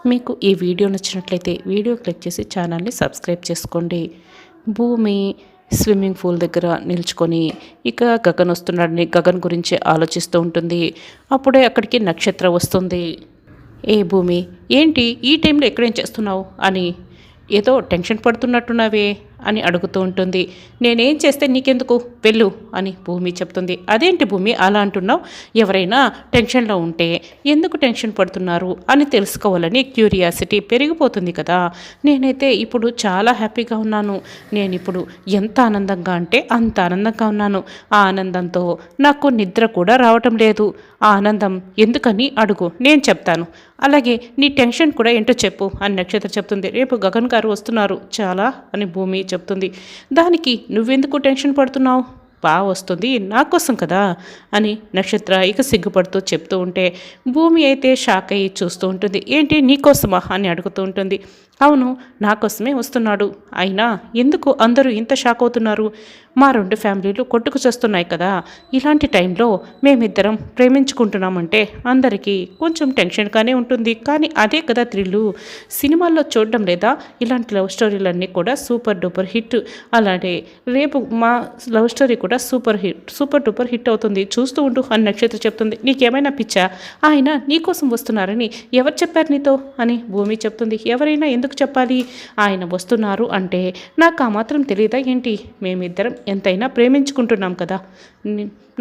మీకు ఈ వీడియో నచ్చినట్లయితే వీడియో క్లిక్ చేసి ఛానల్ని సబ్స్క్రైబ్ చేసుకోండి. భూమి స్విమ్మింగ్ పూల్ దగ్గర నిల్చుకొని ఇక గగన్ వస్తున్నాడని గగన్ గురించి ఆలోచిస్తూ ఉంటుంది. అప్పుడే అక్కడికి నక్షత్ర వస్తుంది. ఏ భూమి, ఏంటి ఈ టైంలో ఎక్కడేం చేస్తున్నావు అని ఏదో టెన్షన్ పడుతున్నట్టున్నావే అని అడుగుతూ ఉంటుంది. నేనేం చేస్తే నీకెందుకు, వెళ్ళు అని భూమి చెప్తుంది. అదేంటి భూమి అలా అంటున్నావు? ఎవరైనా టెన్షన్లో ఉంటే ఎందుకు టెన్షన్ పడుతున్నారు అని తెలుసుకోవాలని క్యూరియాసిటీ పెరిగిపోతుంది కదా. నేనైతే ఇప్పుడు చాలా హ్యాపీగా ఉన్నాను. నేను ఇప్పుడు ఎంత ఆనందంగా అంటే అంత ఆనందంగా ఉన్నాను. ఆ ఆనందంతో నాకు నిద్ర కూడా రావటం లేదు. ఆ ఆనందం ఎందుకని అడుగు, నేను చెప్తాను. అలాగే నీ టెన్షన్ కూడా ఏంటో చెప్పు అని నక్షత్ర చెప్తుంది. రేపు గగన్ గారు వస్తున్నారు చాలా అని భూమి చెప్తుంది. దానికి నువ్వెందుకు టెన్షన్ పడుతున్నావు? బాగా వస్తుంది నా కోసం కదా అని నక్షత్ర ఇక సిగ్గుపడుతూ చెప్తూ ఉంటే భూమి అయితే షాక్ అయ్యి చూస్తూ ఉంటుంది. ఏంటి నీకోసమా అని అడుగుతూ ఉంటుంది. అవును, నా కోసమే వస్తున్నాడు. అయినా ఎందుకు అందరూ ఇంత షాక్ అవుతున్నారు? మా రెండు ఫ్యామిలీలు కొట్టుకు చేస్తున్నాయి కదా. ఇలాంటి టైంలో మేమిద్దరం ప్రేమించుకుంటున్నామంటే అందరికీ కొంచెం టెన్షన్గానే ఉంటుంది. కానీ అదే కదా థ్రిల్లు. సినిమాల్లో చూడడం లేదా? ఇలాంటి లవ్ స్టోరీలన్నీ కూడా సూపర్ డూపర్ హిట్. అలాగే రేపు మా లవ్ స్టోరీ కూడా సూపర్ డూపర్ హిట్ అవుతుంది. చూస్తూ ఉండు అని నక్షత్ర చెప్తుంది. నీకేమైనా పిచ్చా? ఆయన నీకోసం వస్తున్నారని ఎవరు చెప్పారు నీతో అని భూమి చెప్తుంది. ఎవరైనా ఎందుకు చెప్పాలి? ఆయన వస్తున్నారు అంటే నాకు ఆ మాత్రం తెలియదా ఏంటి? మేమిద్దరం ఎంతైనా ప్రేమించుకుంటున్నాం కదా.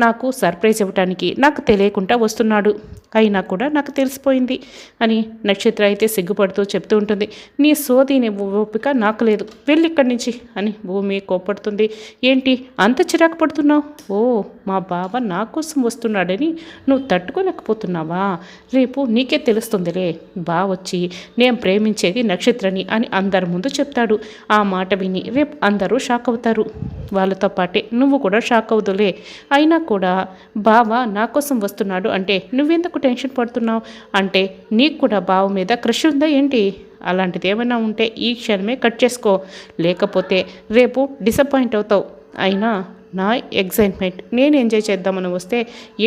నాకు సర్ప్రైజ్ ఇవ్వటానికి నాకు తెలియకుండా వస్తున్నాడు. అయినా కూడా నాకు తెలిసిపోయింది అని నక్షత్ర అయితే సిగ్గుపడుతూ చెప్తూ ఉంటుంది. నీ సోదీని ఓపిక నాకు లేదు, వెళ్ళి ఇక్కడి నుంచి అని భూమి కోప్పడుతుంది. ఏంటి అంత చిరాకు పడుతున్నావు? ఓ, మా బావ నా కోసం వస్తున్నాడని నువ్వు తట్టుకోలేకపోతున్నావా? రేపు నీకే తెలుస్తుందిలే. వచ్చి నేను ప్రేమించేది నక్షత్రని అని అందరి ముందు చెప్తాడు. ఆ మాట విని రేపు అందరూ షాక్ అవుతారు. వాళ్ళతో పాటే నువ్వు కూడా షాక్ అవుదులే. అయినా కూడా బావ నా కోసం వస్తున్నాడు అంటే నువ్వెందుకు టెన్షన్ పడుతున్నావు? అంటే నీకు కూడా బావ మీద క్రష్ ఉందా ఏంటి? అలాంటిది ఏమైనా ఉంటే ఈ క్షణమే కట్ చేసుకో, లేకపోతే రేపు డిసప్పాయింట్ అవుతావు. అయినా నా ఎగ్జైట్మెంట్ నేను ఎంజాయ్ చేద్దామని వస్తే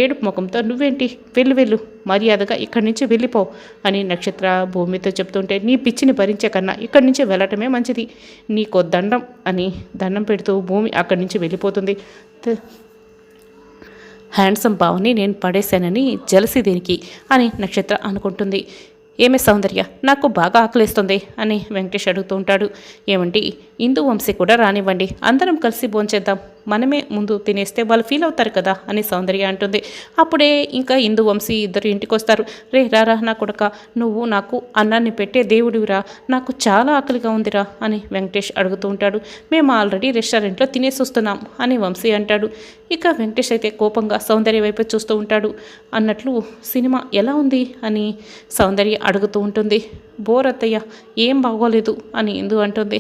ఏడుపు ముఖంతో నువ్వేంటి, వెళ్ళు మర్యాదగా ఇక్కడి నుంచి వెళ్ళిపో అని నక్షత్ర భూమితో చెప్తుంటే నీ పిచ్చిని భరించే కన్నా ఇక్కడి నుంచి వెళ్ళటమే మంచిది. నీకో దండం అని దండం పెడుతూ భూమి అక్కడి నుంచి వెళ్ళిపోతుంది. హ్యాండ్సమ్ బావని నేను పడేశానని జలసి దేనికి అని నక్షత్ర అనుకుంటుంది. ఏమే సౌందర్య, నాకు బాగా ఆకలిస్తుంది అని వెంకటేష్ అడుగుతూ ఉంటాడు. ఏమండి, ఇందు వంశీ కూడా రానివ్వండి, అందరం కలిసి భోంచేద్దాం. మనమే ముందు తినేస్తే వాళ్ళు ఫీల్ అవుతారు కదా అని సౌందర్య అంటుంది. అప్పుడే ఇంకా ఇందు వంశీ ఇద్దరు ఇంటికి వస్తారు. రే రారా నా కొడక, నువ్వు నాకు అన్నాన్ని పెట్టే దేవుడివిరా, నాకు చాలా ఆకలిగా ఉందిరా అని వెంకటేష్ అడుగుతూ ఉంటాడు. మేము ఆల్రెడీ రెస్టారెంట్లో తినేసి వస్తున్నాం అని వంశీ అంటాడు. ఇక వెంకటేష్ అయితే కోపంగా సౌందర్య వైపు చూస్తూ ఉంటాడు. అన్నట్లు సినిమా ఎలా ఉంది అని సౌందర్య అడుగుతూ ఉంటుంది. బోర్ అత్తయ్య, ఏం బాగోలేదు అని ఇందు అంటుంది.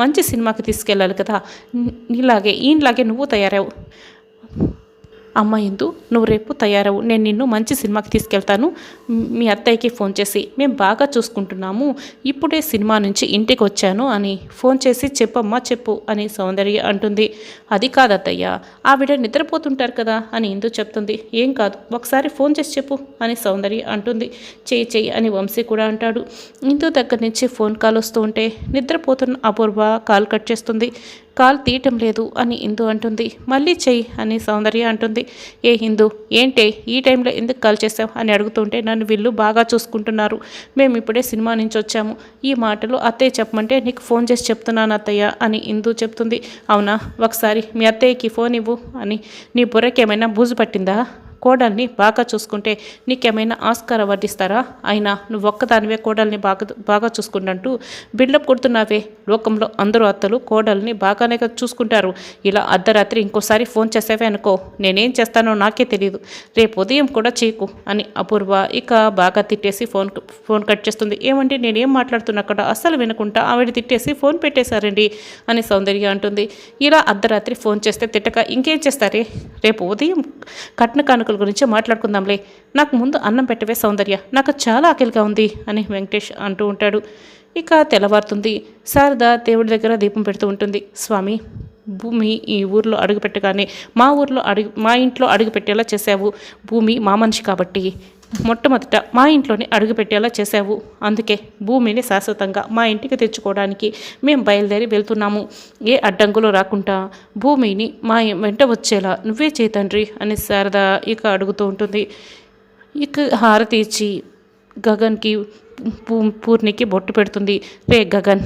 మంచి సినిమాకి తీసుకెళ్ళాలి కదా, ఈయనలాగే నువ్వు తయారావు. అమ్మ ఇందు, నువ్వు రేపు తయారవు, నేను నిన్ను మంచి సినిమాకి తీసుకెళ్తాను. మీ అత్తయ్యకి ఫోన్ చేసి మేము బాగా చూసుకుంటున్నాము, ఇప్పుడే సినిమా నుంచి ఇంటికి వచ్చాను అని ఫోన్ చేసి చెప్పమ్మా చెప్పు అని సౌందర్య అంటుంది. అది కాదు అత్తయ్య, ఆవిడ నిద్రపోతుంటారు కదా అని ఇందు చెప్తుంది. ఏం కాదు, ఒకసారి ఫోన్ చేసి చెప్పు అని సౌందర్య అంటుంది. చెయ్యి అని వంశీ కూడా అంటాడు. ఇందు దగ్గర నుంచి ఫోన్ కాల్ వస్తూ ఉంటే నిద్రపోతున్న అపూర్వ కాల్ కట్ చేస్తుంది. కాల్ తీయటం లేదు అని ఇందు అంటుంది. మళ్ళీ చెయ్యి అని సౌందర్య అంటుంది. ఏ హిందూ, ఏంటే ఈ టైంలో ఎందుకు కాల్ చేసావు అని అడుగుతుంటే నన్ను వీళ్ళు బాగా చూసుకుంటున్నారు, మేము ఇప్పుడే సినిమా నుంచి వచ్చాము, ఈ మాటలు అత్తయ్య చెప్పమంటే నీకు ఫోన్ చేసి చెప్తున్నాను అత్తయ్య అని ఇందు చెప్తుంది. అవునా, ఒకసారి మీ అత్తయ్యకి ఫోన్ ఇవ్వు అని. నీ బుర్రకి ఏమైనా బూజు పట్టిందా? కోడల్ని బాగా చూసుకుంటే నీకేమైనా ఆస్కారం వడ్డిస్తారా? అయినా నువ్వు ఒక్కదానివే కోడల్ని బాగా చూసుకుంటూ బిల్డప్ కొడుతున్నావే. లోకంలో అందరూ అత్తలు కోడల్ని బాగానే చూసుకుంటారు. ఇలా అర్ధరాత్రి ఇంకోసారి ఫోన్ చేసావే అనుకో, నేనేం చేస్తానో నాకే తెలియదు, రేపు ఉదయం కూడా చేయకు అని అపూర్వ ఇక బాగా తిట్టేసి ఫోన్ కట్ చేస్తుంది. ఏమంటే నేనేం మాట్లాడుతున్నా అక్కడ అస్సలు వినకుండా ఆవిడ తిట్టేసి ఫోన్ పెట్టేశారండి అని సౌందర్య అంటుంది. ఇలా అర్ధరాత్రి ఫోన్ చేస్తే తిట్టక ఇంకేం చేస్తారే? రేపు ఉదయం కట్న కానుకలు గురించి మాట్లాడుకుందాంలే, నాకు ముందు అన్నం పెట్టవే సౌందర్య, నాకు చాలా ఆకలిగా ఉంది అని వెంకటేష్ అంటూ ఉంటాడు. ఇక తెల్లవారుతుంది. శారద దేవుడి దగ్గర దీపం పెడుతూ ఉంటుంది. స్వామి, భూమి ఈ ఊర్లో అడుగుపెట్టగానే మా ఇంట్లో అడుగుపెట్టేలా చేసావు. భూమి మా మనిషి కాబట్టి మొట్టమొదట మా ఇంట్లోనే అడుగుపెట్టేలా చేశావు. అందుకే భూమిని శాశ్వతంగా మా ఇంటికి తెచ్చుకోవడానికి మేము బయలుదేరి వెళ్తున్నాము. ఏ అడ్డంకులు రాకుండా భూమిని మా వెంట వచ్చేలా నువ్వే చేయి తండ్రి అని శారద ఇక అడుగుతూ ఉంటుంది. ఇక హారతి ఇచ్చి గగన్కి పూర్ణికి బొట్టు పెడుతుంది. రే గగన్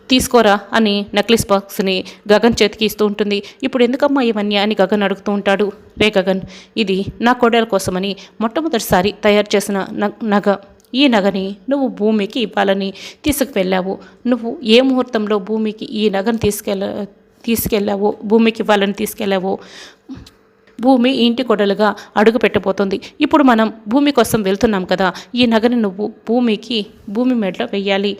తీసుకోరా అని నెక్లెస్ బాక్స్ని గగన్ చేతికి ఇస్తూ ఉంటుంది. ఇప్పుడు ఎందుకమ్మా ఇవన్నీ అని గగన్ అడుగుతూ ఉంటాడు. రే గగన్, ఇది నా కోడల కోసమని మొట్టమొదటిసారి తయారు చేసిన నగ. ఈ నగని నువ్వు భూమికి ఇవ్వాలని తీసుకువెళ్ళావు. నువ్వు ఏ ముహూర్తంలో భూమికి ఈ నగను తీసుకెళ్ళావో భూమికి ఇవ్వాలని తీసుకెళ్ళావో భూమి ఇంటి కొడలుగా అడుగు పెట్టబోతుంది. ఇప్పుడు మనం భూమి కోసం వెళ్తున్నాం కదా, ఈ నగని నువ్వు భూమి మెడలో వెయ్యాలి.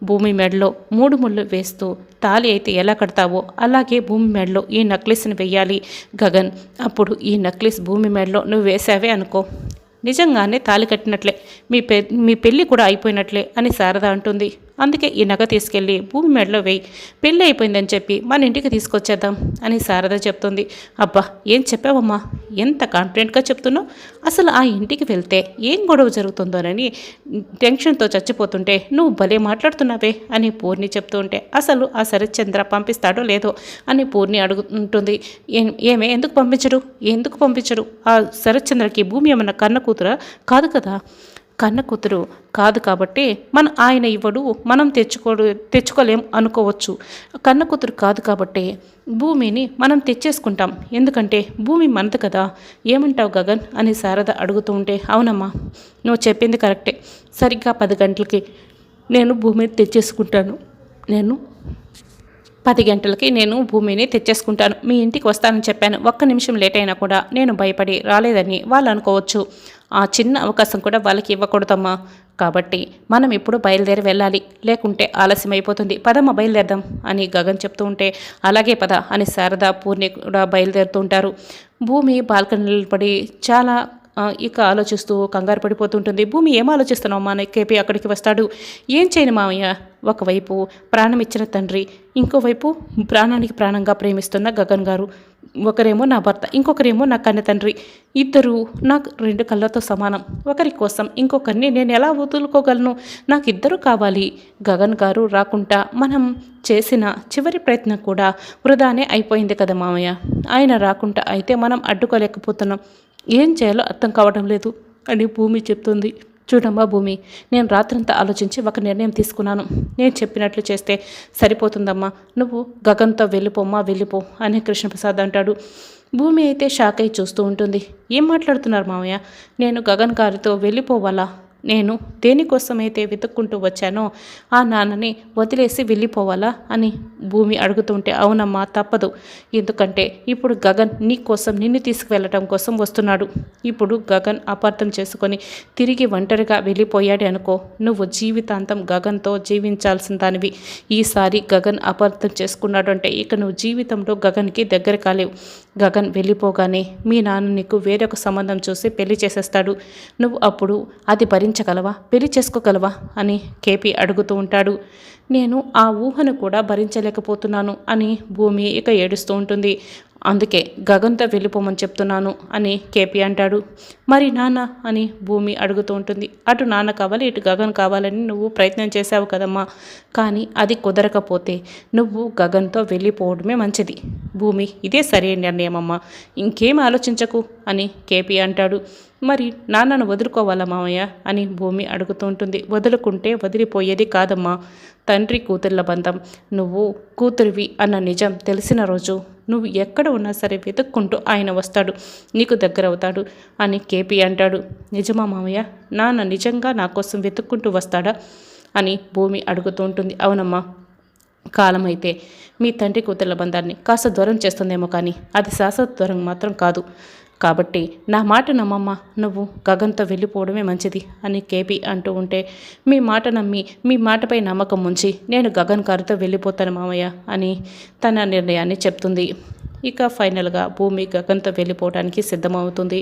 భూమి మెడలో 3 ముళ్ళు వేస్తూ తాళి అయితే ఎలా కడతావో అలాగే భూమి మెడలో ఈ నెక్లెస్ని వెయ్యాలి గగన్. అప్పుడు ఈ నెక్లెస్ భూమి మెడలో నువ్వు వేసావే అనుకో, నిజంగానే తాళి కట్టినట్లే, మీ పెళ్ళి కూడా అయిపోయినట్లే అని శారద అంటుంది. అందుకే ఈ నగ తీసుకెళ్ళి భూమి మెడలో వేయి, పెళ్ళి అయిపోయిందని చెప్పి మన ఇంటికి తీసుకొచ్చేద్దాం అని శారద చెప్తుంది. అబ్బా ఏం చెప్పావమ్మా, ఎంత కాన్ఫిడెంట్గా చెప్తున్నావు. అసలు ఆ ఇంటికి వెళ్తే ఏం గొడవ జరుగుతుందోనని టెన్షన్తో చచ్చిపోతుంటే నువ్వు భలే మాట్లాడుతున్నావే అని పూర్ణి చెప్తూ ఉంటే, అసలు ఆ శరత్చంద్ర పంపిస్తాడో లేదో అని పూర్ణి అడుగుతుంటుంది. ఎందుకు పంపించడు ఆ శరత్చంద్రకి భూమి ఏమన్నా కన్న కూతురా? కాదు కదా, కన్న కూతురు కాదు కాబట్టి ఆయన ఇవ్వడు, మనం తెచ్చుకోలేం అనుకోవచ్చు. కన్న కూతురు కాదు కాబట్టి భూమిని మనం తెచ్చేసుకుంటాం, ఎందుకంటే భూమి మనది కదా. ఏమంటావు గగన్ అని శారద అడుగుతూ ఉంటే, అవునమ్మా నువ్వు చెప్పింది కరెక్టే, సరిగ్గా 10 గంటలకి నేను భూమిని తెచ్చేసుకుంటాను. 10 గంటలకి నేను భూమిని తెచ్చేసుకుంటాను. మీ ఇంటికి వస్తానని చెప్పాను. 1 నిమిషం లేట్ అయినా కూడా నేను భయపడి రాలేదని వాళ్ళు అనుకోవచ్చు. ఆ చిన్న అవకాశం కూడా వాళ్ళకి ఇవ్వకూడదమ్మా. కాబట్టి మనం ఇప్పుడు బయలుదేరి వెళ్ళాలి, లేకుంటే ఆలస్యం అయిపోతుంది. పదమ్మ బయలుదేరదాం అని గగన్ చెప్తూ ఉంటే, అలాగే పద అని శారద పూర్ణి కూడా బయలుదేరుతూ ఉంటారు. భూమి బాల్కనీలో పడి చాలా ఇక ఆలోచిస్తూ కంగారు పడిపోతుంటుంది. భూమి ఏం ఆలోచిస్తున్నావు మా కేపీ అక్కడికి వస్తాడు. ఏం చేయను మామయ్య, ఒకవైపు ప్రాణం ఇచ్చిన తండ్రి, ఇంకోవైపు ప్రాణానికి ప్రాణంగా ప్రేమిస్తున్న గగన్ గారు. ఒకరేమో నా భర్త, ఇంకొకరేమో నా కన్న తండ్రి. ఇద్దరు నాకు 2 కళ్ళతో సమానం. ఒకరి కోసం ఇంకొకరిని నేను ఎలా వదులుకోగలను? నాకు ఇద్దరు కావాలి. గగన్ గారు రాకుండా మనం చేసిన చివరి ప్రయత్నం కూడా వృధానే అయిపోయింది కదా మామయ్య. ఆయన రాకుండా అయితే మనం అడ్డుకోలేకపోతున్నాం. ఏం చేయాలో అర్థం కావడం లేదు అని భూమి చెప్తుంది. చూడమ్మా భూమి, నేను రాత్రంతా ఆలోచించి ఒక నిర్ణయం తీసుకున్నాను. నేను చెప్పినట్లు చేస్తే సరిపోతుందమ్మా. నువ్వు గగన్తో వెళ్ళిపో అని కృష్ణప్రసాద్ అంటాడు. భూమి అయితే షాక్ అయి చూస్తూ ఉంటుంది. ఏం మాట్లాడుతున్నారు మామయ్య? నేను గగన్ గారితో వెళ్ళిపోవాలా? నేను దేనికోసమైతే వెతుక్కుంటూ వచ్చానో ఆ నాన్నని వదిలేసి వెళ్ళిపోవాలా అని భూమి అడుగుతుంటే, అవునమ్మా తప్పదు. ఎందుకంటే ఇప్పుడు గగన్ నీ కోసం నిన్ను తీసుకువెళ్ళటం కోసం వస్తున్నాడు. ఇప్పుడు గగన్ అపార్థం చేసుకొని తిరిగి ఒంటరిగా వెళ్ళిపోయాడు అనుకో, నువ్వు జీవితాంతం గగన్తో జీవించాల్సిన దానివి. ఈసారి గగన్ అపార్థం చేసుకున్నాడు అంటే ఇక నువ్వు జీవితంలో గగన్కి దగ్గర కాలేవు. గగన్ వెళ్ళిపోగానే మీ నాన్న నీకు వేరొక సంబంధం చూసి పెళ్లి చేసేస్తాడు. నువ్వు అప్పుడు అది భరించగలవా, పెళ్లి చేసుకోగలవా అని కేపీ అడుగుతూ ఉంటాడు. నేను ఆ ఊహను కూడా భరించలేకపోతున్నాను అని భూమి ఇక ఏడుస్తూ ఉంటుంది. అందుకే గగన్తో వెళ్ళిపోమని చెప్తున్నాను అని కేపీ అంటాడు. మరి నాన్న అని భూమి అడుగుతూ ఉంటుంది. అటు నాన్న కావాలి, ఇటు గగన్ కావాలని నువ్వు ప్రయత్నం చేశావు కదమ్మా, కానీ అది కుదరకపోతే నువ్వు గగన్తో వెళ్ళిపోవడమే మంచిది. భూమి, ఇదే సరైన నిర్ణయం అమ్మా, ఇంకేం ఆలోచించకు అని కేపీ అంటాడు. మరి నాన్నను వదులుకోవాలా మామయ్య అని భూమి అడుగుతూ ఉంటుంది. వదులుకుంటే వదిలిపోయేది కాదమ్మా, తండ్రి కూతుర్ల బంధం. నువ్వు కూతురివి అన్న నిజం తెలిసిన రోజు నువ్వు ఎక్కడ ఉన్నా సరే వెతుక్కుంటూ ఆయన వస్తాడు, నీకు దగ్గర అవుతాడు అని కేపీ అంటాడు. నిజమా మామయ్య, నాన్న నిజంగా నా కోసం వెతుక్కుంటూ వస్తాడా అని భూమి అడుగుతూ ఉంటుంది. అవునమ్మా, కాలం అయితే మీ తండ్రి కూతుర్ల బంధాన్ని కాస్త దూరం చేస్తుందేమో, కానీ అది శాశ్వత దూరం మాత్రం కాదు. కాబట్టి నా మాట నమ్మమ్మ, నువ్వు గగన్తో వెళ్ళిపోవడమే మంచిది అని కేపీ అంటూ ఉంటే, మీ మాట నమ్మి మీ మాటపై నమ్మకం ఉంచి నేను గగన్ గారితో వెళ్ళిపోతాను మామయ్య అని తన నిర్ణయాన్ని చెప్తుంది. ఇక ఫైనల్గా భూమి గగన్తో వెళ్ళిపోవడానికి సిద్ధమవుతుంది.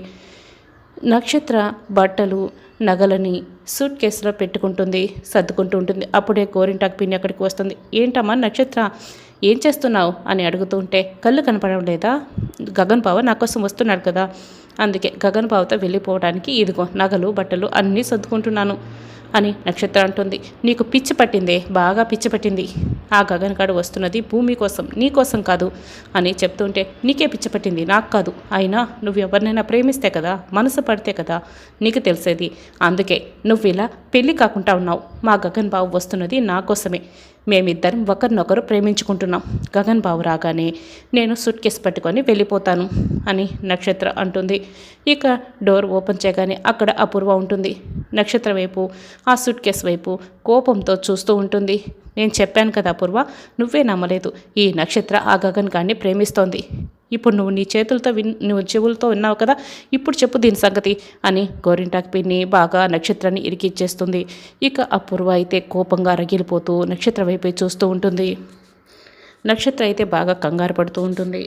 నక్షత్ర బట్టలు నగలని సూట్ కేసులో పెట్టుకుంటుంది, సర్దుకుంటూ ఉంటుంది. అప్పుడే గోరింటాకు పిన్ని అక్కడికి వస్తుంది. ఏంటమ్మా నక్షత్ర, ఏం చేస్తున్నావు అని అడుగుతూ ఉంటే కళ్ళు కనపడడం లేదా, గగన్ బావ నా కోసం వస్తున్నాడు కదా, అందుకే గగన్ బావతో వెళ్ళిపోవడానికి ఇదిగో నగలు బట్టలు అన్నీ సర్దుకుంటున్నాను అని నక్షత్ర అంటుంది. నీకు పిచ్చి పట్టిందే, బాగా పిచ్చి పట్టింది. ఆ గగన్ గాడు వస్తున్నది భూమి కోసం, నీ కోసం కాదు అని చెప్తుంటే నీకే పిచ్చి పట్టింది, నాకు కాదు. అయినా నువ్వు ఎవరినైనా ప్రేమిస్తే కదా, మనసు పడితే కదా నీకు తెలిసేది. అందుకే నువ్వు ఇలా పెళ్ళి కాకుండా ఉన్నావు. మా గగన్ బాబు వస్తున్నది నా కోసమే. మేమిద్దరం ఒకరినొకరు ప్రేమించుకుంటున్నాం. గగన్ బాబు రాగానే నేను సూట్ కేసు పట్టుకొని వెళ్ళిపోతాను అని నక్షత్ర అంటుంది. ఇక డోర్ ఓపెన్ చేయగానే అక్కడ అపూర్వ ఉంటుంది. నక్షత్ర వైపు, ఆ సూట్ కేసు వైపు కోపంతో చూస్తూ ఉంటుంది. నేను చెప్పాను కదా అపూర్వ, నువ్వే నమ్మలేదు. ఈ నక్షత్ర ఆ గగన్ గారిని ప్రేమిస్తోంది. ఇప్పుడు నువ్వు నీ చేతులతో నువ్వు చెవులతో విన్నావు కదా, ఇప్పుడు చెప్పు దీని సంగతి అని గోరింటాకు పిన్ని బాగా నక్షత్రాన్ని ఇరికిచ్చేస్తుంది. ఇక అపూర్వ అయితే కోపంగా రగిలిపోతూ నక్షత్ర వైపు చూస్తూ ఉంటుంది. నక్షత్ర అయితే బాగా కంగారు పడుతూ ఉంటుంది.